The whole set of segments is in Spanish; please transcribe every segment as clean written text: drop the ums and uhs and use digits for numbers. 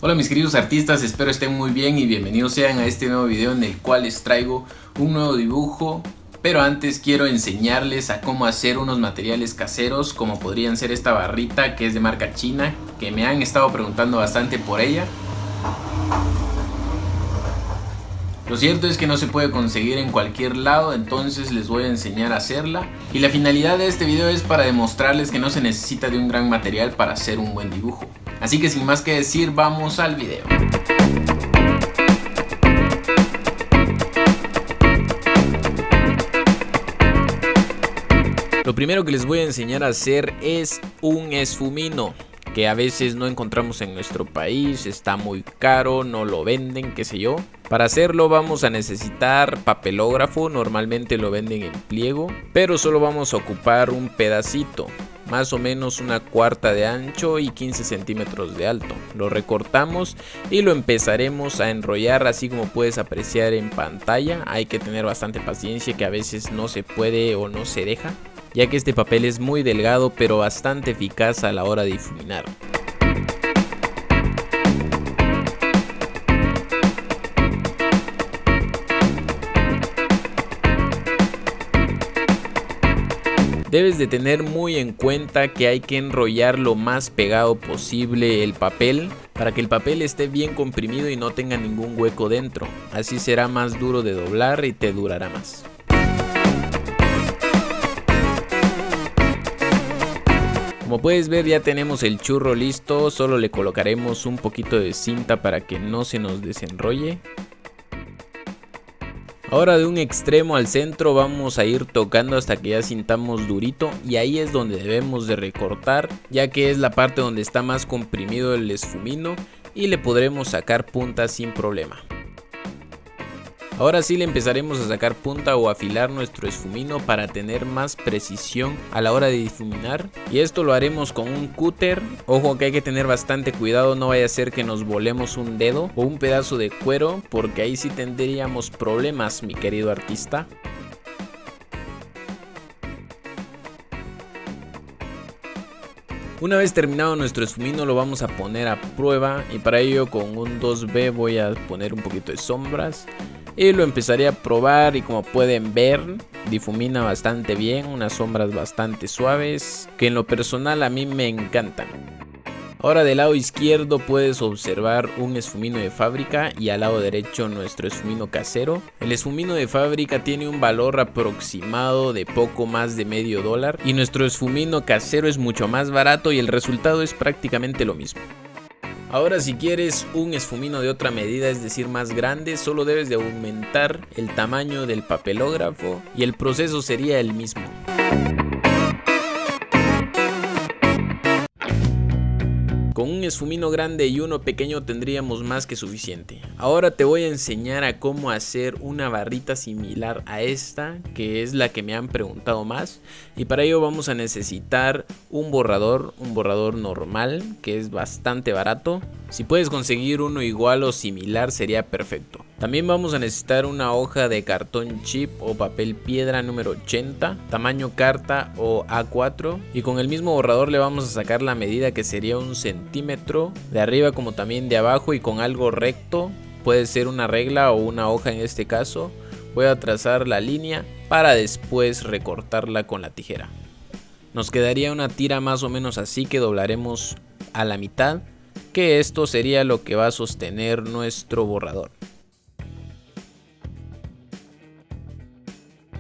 Hola mis queridos artistas, espero estén muy bien y bienvenidos sean a este nuevo video en el cual les traigo un nuevo dibujo. Pero antes quiero enseñarles a cómo hacer unos materiales caseros, como podrían ser esta barrita que es de marca china, que me han estado preguntando bastante por ella. Lo cierto es que no se puede conseguir en cualquier lado, entonces les voy a enseñar a hacerla. Y la finalidad de este video es para demostrarles que no se necesita de un gran material para hacer un buen dibujo. Así que sin más que decir, vamos al video. Lo primero que les voy a enseñar a hacer es un esfumino, que a veces no encontramos en nuestro país, está muy caro, no lo venden, qué sé yo. Para hacerlo vamos a necesitar papelógrafo, normalmente lo venden en pliego, pero solo vamos a ocupar un pedacito, más o menos 1/4 de ancho y 15 centímetros de alto. Lo recortamos y lo empezaremos a enrollar, así como puedes apreciar en pantalla. Hay que tener bastante paciencia, que a veces no se puede o no se deja, ya que este papel es muy delgado pero bastante eficaz a la hora de difuminar. Debes de tener muy en cuenta que hay que enrollar lo más pegado posible el papel para que el papel esté bien comprimido y no tenga ningún hueco dentro. Así será más duro de doblar y te durará más. Como puedes ver, ya tenemos el churro listo, solo le colocaremos un poquito de cinta para que no se nos desenrolle. Ahora de un extremo al centro vamos a ir tocando hasta que ya sintamos durito, y ahí es donde debemos de recortar, ya que es la parte donde está más comprimido el esfumino y le podremos sacar punta sin problema. Ahora sí le empezaremos a sacar punta o afilar nuestro esfumino para tener más precisión a la hora de difuminar, y esto lo haremos con un cúter. Ojo que hay que tener bastante cuidado, no vaya a ser que nos volemos un dedo o un pedazo de cuero, porque ahí sí tendríamos problemas, mi querido artista. Una vez terminado nuestro esfumino lo vamos a poner a prueba, y para ello con un 2B voy a poner un poquito de sombras y lo empezaré a probar, y como pueden ver difumina bastante bien, unas sombras bastante suaves que en lo personal a mí me encantan. Ahora del lado izquierdo puedes observar un esfumino de fábrica y al lado derecho nuestro esfumino casero. El esfumino de fábrica tiene un valor aproximado de poco más de $0.50 y nuestro esfumino casero es mucho más barato y el resultado es prácticamente lo mismo. Ahora si quieres un esfumino de otra medida, es decir más grande, solo debes de aumentar el tamaño del papelógrafo y el proceso sería el mismo. Con un esfumino grande y uno pequeño tendríamos más que suficiente. Ahora te voy a enseñar a cómo hacer una barrita similar a esta, que es la que me han preguntado más. Y para ello vamos a necesitar un borrador normal, que es bastante barato. Si puedes conseguir uno igual o similar sería perfecto. También vamos a necesitar una hoja de cartón chip o papel piedra número 80, tamaño carta o A4, y con el mismo borrador le vamos a sacar la medida, que sería 1 centímetro de arriba como también de abajo, y con algo recto, puede ser una regla o una hoja en este caso, voy a trazar la línea para después recortarla con la tijera. Nos quedaría una tira más o menos así, que doblaremos a la mitad, que esto sería lo que va a sostener nuestro borrador.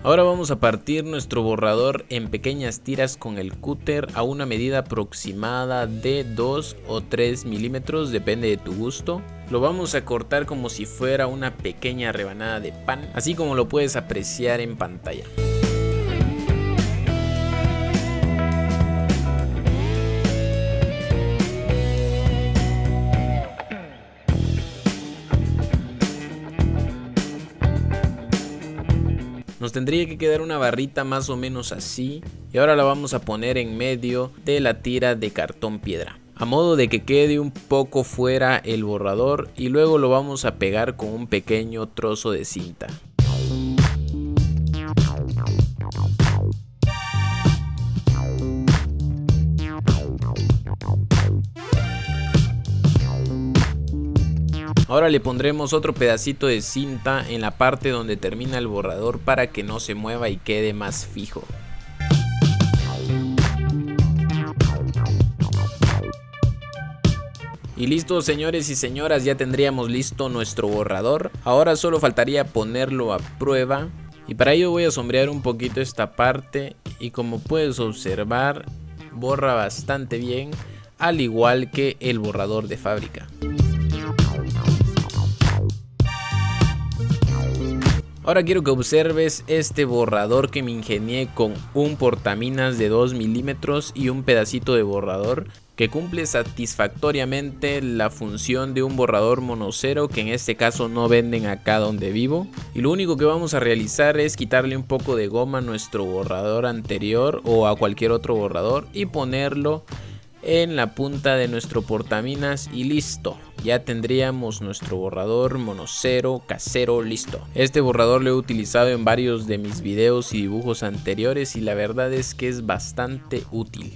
Ahora vamos a partir nuestro borrador en pequeñas tiras con el cúter a una medida aproximada de 2 o 3 milímetros, depende de tu gusto. Lo vamos a cortar como si fuera una pequeña rebanada de pan, así como lo puedes apreciar en pantalla. Nos tendría que quedar una barrita más o menos así, y ahora la vamos a poner en medio de la tira de cartón piedra, a modo de que quede un poco fuera el borrador, y luego lo vamos a pegar con un pequeño trozo de cinta. Ahora le pondremos otro pedacito de cinta en la parte donde termina el borrador para que no se mueva y quede más fijo. Y listo, señores y señoras, ya tendríamos listo nuestro borrador. Ahora solo faltaría ponerlo a prueba. Y para ello voy a sombrear un poquito esta parte. Y como puedes observar, borra bastante bien, al igual que el borrador de fábrica. Ahora quiero que observes este borrador que me ingenié con un portaminas de 2 milímetros y un pedacito de borrador que cumple satisfactoriamente la función de un borrador monocero, que en este caso no venden acá donde vivo. Y lo único que vamos a realizar es quitarle un poco de goma a nuestro borrador anterior o a cualquier otro borrador y ponerlo en la punta de nuestro portaminas y listo. Ya tendríamos nuestro borrador monocero casero listo. Este borrador lo he utilizado en varios de mis videos y dibujos anteriores y la verdad es que es bastante útil.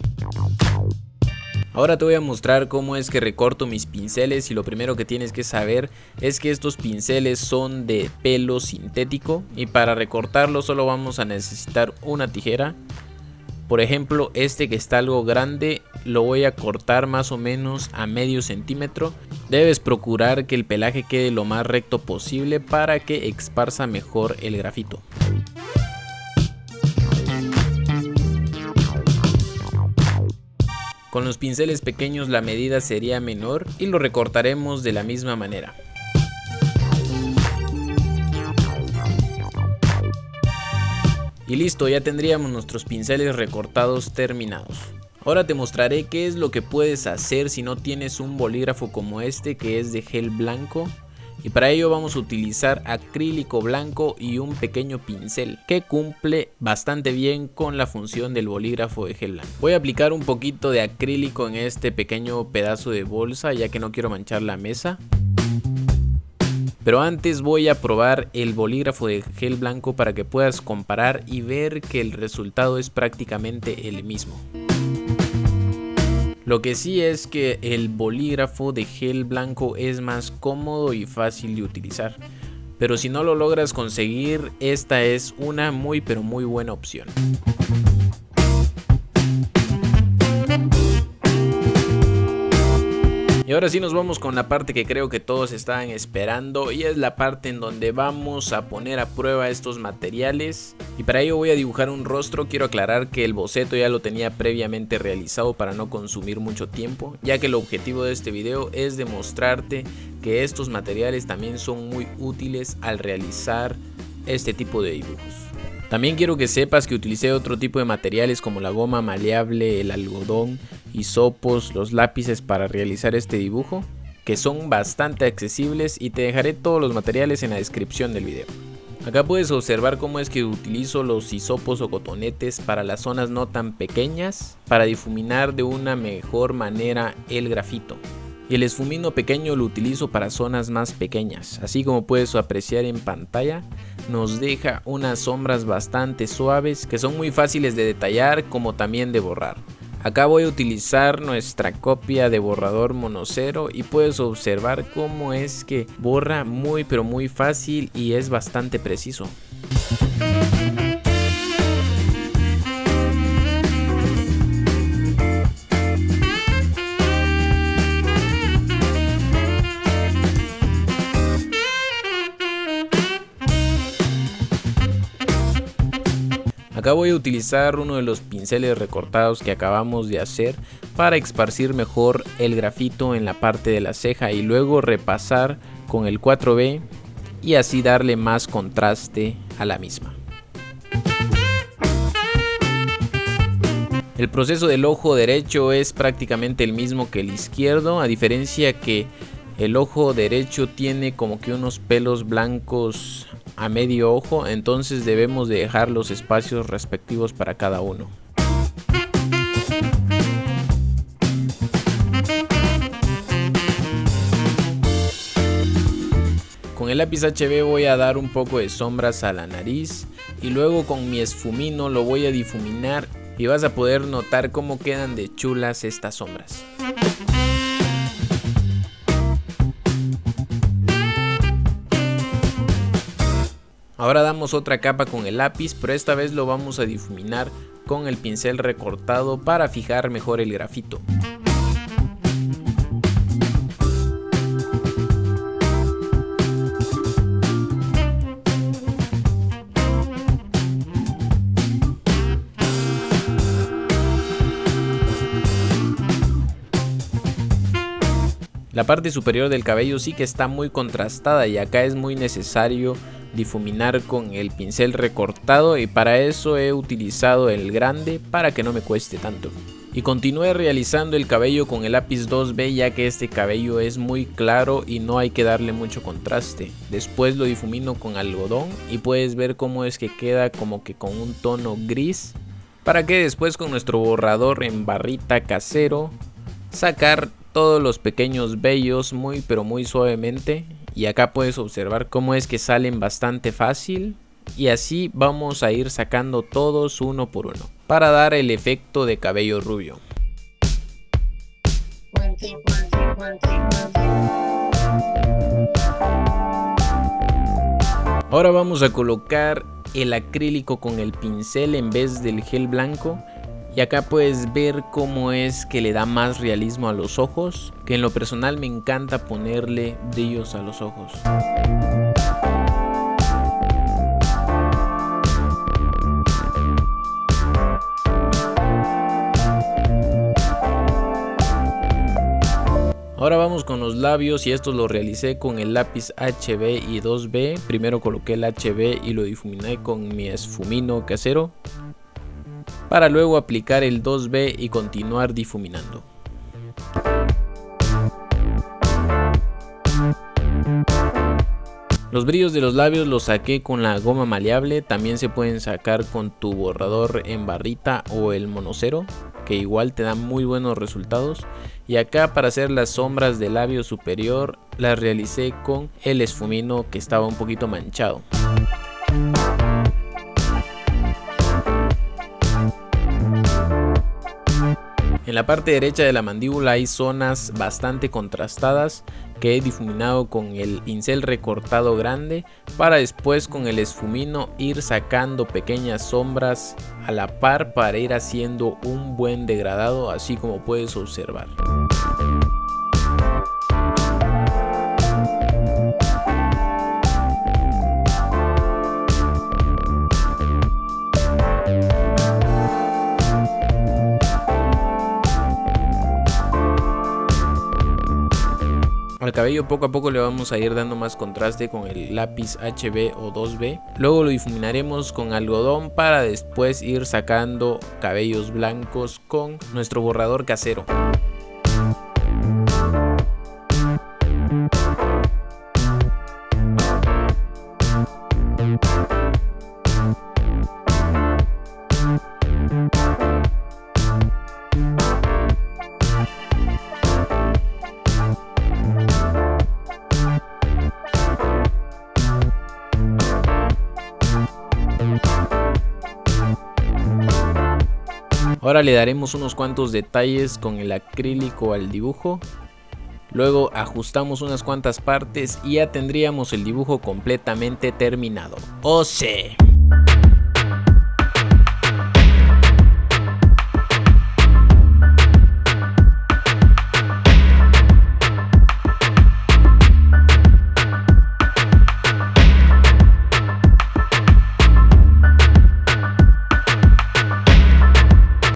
Ahora te voy a mostrar cómo es que recorto mis pinceles y lo primero que tienes que saber es que estos pinceles son de pelo sintético y para recortarlo solo vamos a necesitar una tijera. Por ejemplo, este que está algo grande lo voy a cortar más o menos a medio centímetro. Debes procurar que el pelaje quede lo más recto posible para que esparza mejor el grafito. Con los pinceles pequeños la medida sería menor y lo recortaremos de la misma manera. Y listo, ya tendríamos nuestros pinceles recortados terminados. Ahora te mostraré qué es lo que puedes hacer si no tienes un bolígrafo como este que es de gel blanco. Y para ello vamos a utilizar acrílico blanco y un pequeño pincel que cumple bastante bien con la función del bolígrafo de gel blanco. Voy a aplicar un poquito de acrílico en este pequeño pedazo de bolsa ya que no quiero manchar la mesa. Pero antes voy a probar el bolígrafo de gel blanco para que puedas comparar y ver que el resultado es prácticamente el mismo. Lo que sí es que el bolígrafo de gel blanco es más cómodo y fácil de utilizar. Pero si no lo logras conseguir, esta es una muy buena opción. Y ahora sí nos vamos con la parte que creo que todos estaban esperando y es la parte en donde vamos a poner a prueba estos materiales. Y para ello voy a dibujar un rostro. Quiero aclarar que el boceto ya lo tenía previamente realizado para no consumir mucho tiempo, ya que el objetivo de este video es demostrarte que estos materiales también son muy útiles al realizar este tipo de dibujos. También quiero que sepas que utilicé otro tipo de materiales como la goma maleable, el algodón, hisopos, los lápices para realizar este dibujo, que son bastante accesibles y te dejaré todos los materiales en la descripción del video. Acá puedes observar cómo es que utilizo los hisopos o cotonetes para las zonas no tan pequeñas para difuminar de una mejor manera el grafito. Y el esfumino pequeño lo utilizo para zonas más pequeñas, así como puedes apreciar en pantalla, nos deja unas sombras bastante suaves que son muy fáciles de detallar como también de borrar. Acá voy a utilizar nuestra copia de borrador monocero y puedes observar cómo es que borra muy fácil y es bastante preciso. Acá voy a utilizar uno de los pinceles recortados que acabamos de hacer para esparcir mejor el grafito en la parte de la ceja y luego repasar con el 4B y así darle más contraste a la misma. El proceso del ojo derecho es prácticamente el mismo que el izquierdo, a diferencia que el ojo derecho tiene como que unos pelos blancos a medio ojo, entonces debemos de dejar los espacios respectivos para cada uno. Con el lápiz HB voy a dar un poco de sombras a la nariz y luego con mi esfumino lo voy a difuminar y vas a poder notar cómo quedan de chulas estas sombras. Ahora damos otra capa con el lápiz, pero esta vez lo vamos a difuminar con el pincel recortado para fijar mejor el grafito. La parte superior del cabello sí que está muy contrastada y acá es muy necesario difuminar con el pincel recortado, y para eso he utilizado el grande para que no me cueste tanto. Y continué realizando el cabello con el lápiz 2B, ya que este cabello es muy claro y no hay que darle mucho contraste. Después lo difumino con algodón y puedes ver cómo es que queda como que con un tono gris, para que después con nuestro borrador en barrita casero sacar todos los pequeños vellos muy pero muy suavemente. Y acá puedes observar cómo es que salen bastante fácil, y así vamos a ir sacando todos uno por uno para dar el efecto de cabello rubio. Ahora vamos a colocar el acrílico con el pincel en vez del gel blanco. Y acá puedes ver cómo es que le da más realismo a los ojos, que en lo personal me encanta ponerle brillos a los ojos. Ahora vamos con los labios, y estos los realicé con el lápiz HB y 2B. Primero coloqué el HB y lo difuminé con mi esfumino casero, para luego aplicar el 2B y continuar difuminando. Los brillos de los labios los saqué con la goma maleable, también se pueden sacar con tu borrador en barrita o el monocero, que igual te dan muy buenos resultados. Y acá para hacer las sombras del labio superior las realicé con el esfumino que estaba un poquito manchado. En la parte derecha de la mandíbula hay zonas bastante contrastadas que he difuminado con el pincel recortado grande, para después con el esfumino ir sacando pequeñas sombras a la par para ir haciendo un buen degradado, así como puedes observar. Al cabello poco a poco le vamos a ir dando más contraste con el lápiz HB o 2B. Luego lo difuminaremos con algodón para después ir sacando cabellos blancos con nuestro borrador casero. Ahora le daremos unos cuantos detalles con el acrílico al dibujo. Luego ajustamos unas cuantas partes y ya tendríamos el dibujo completamente terminado. ¡Oh sí!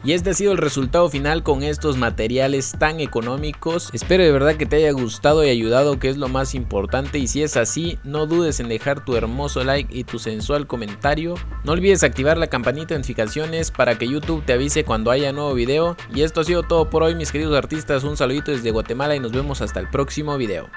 Y este ha sido el resultado final con estos materiales tan económicos. Espero de verdad que te haya gustado y ayudado, que es lo más importante, y si es así, no dudes en dejar tu hermoso like y tu sensual comentario. No olvides activar la campanita de notificaciones para que YouTube te avise cuando haya nuevo video. Y esto ha sido todo por hoy, mis queridos artistas. Un saludito desde Guatemala y nos vemos hasta el próximo video.